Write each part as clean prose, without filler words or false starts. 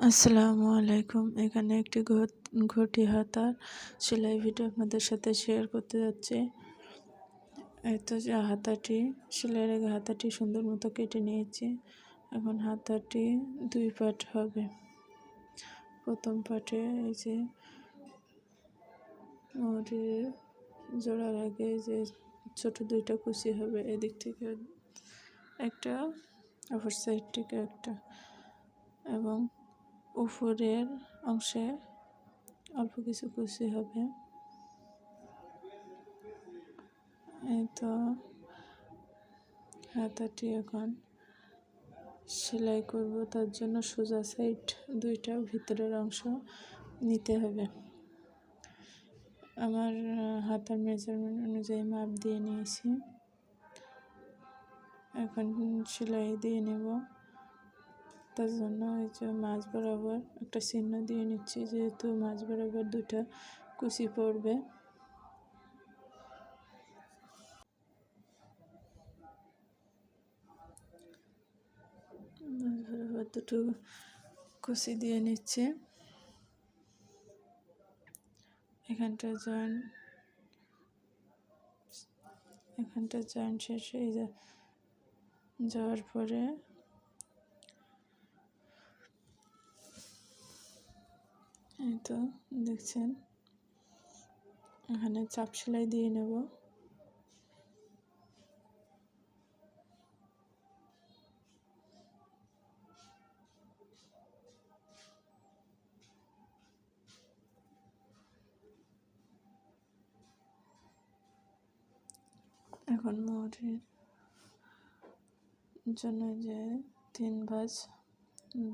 আসসালামু আলাইকুম। এখানে একটি ঘটি হাতার সেলাই ভিডিও আপনাদের সাথে শেয়ার করতে যাচ্ছি। এই তো যে হাতাটি সেলাইয়ের আগে হাতাটি সুন্দর মতো কেটে নিয়েছি। এখন হাতাটি 2 পার্ট হবে। প্রথম পার্টে এই যে মোহরের জোড়ার আগে যে ছোট 2টা কুচি হবে, এদিক থেকে একটা, অপর সাইড থেকে একটা, এবং উপরের অংশে অল্প কিছু কুচি হবে। এই তো হাতাটি এখন সেলাই করব, তার জন্য সোজা সাইড 2টা ভিতরের অংশ নিতে হবে। আমার হাতার মেজারমেন্ট অনুযায়ী মাপ দিয়ে নিয়েছি। এখন সেলাই দিয়ে নেব। তার জন্য এই যে মাঝ বরাবর একটা চিহ্ন দিয়ে নিচ্ছি, যেহেতু মাঝ বরাবর 2টা কুচি পড়বে। মাঝ বরাবর 2টো কুচি দিয়ে নিচ্ছে। এখানটা জয়েন্ট শেষ হয়ে যাওয়ার পরে এই তো দেখছেন, এখানে চাপ সেলাই দিয়ে নেব। এখন মোহরের জন্য যে 3 ভাঁজ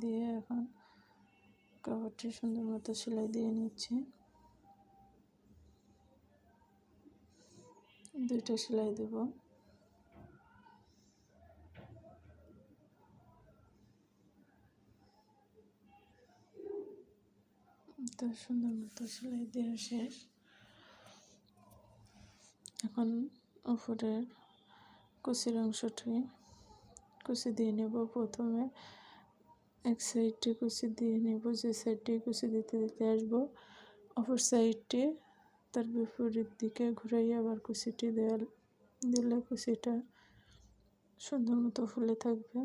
দিয়ে এখন কাপড়টি সুন্দর মতো সেলাই দিয়ে নিচ্ছি। 2টা সেলাই দেব। তো সুন্দর মতো সেলাই দেওয়া শেষ। এখন উপরের কুচির অংশটি কুচি দিয়ে নেব। প্রথমে এক সাইডটি কুচি দিয়ে নেব, যে সাইডটি কুচি দিতে দিতে আসবো, অপর সাইডটি তার বিপরীত দিকে ঘুরাইয়ে আবার কুচিটি দিলে কুচিটা সুন্দর মতো ফুলে থাকবে।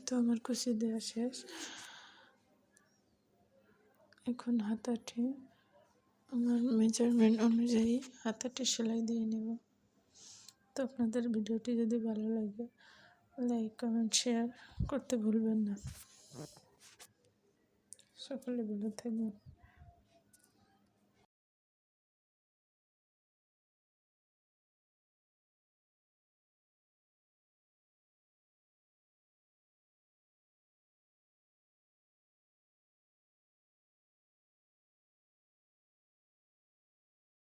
তো আমার কুচি দেওয়া শেষ। এখন হাতাটি আমার মেজারমেন্ট অনুযায়ী হাতাটি সেলাই দিয়ে নেব। তো আপনাদের ভিডিওটি যদি ভালো লাগে লাইক, কমেন্ট, শেয়ার করতে ভুলবেন না। সকলে ভালো থাকবেন।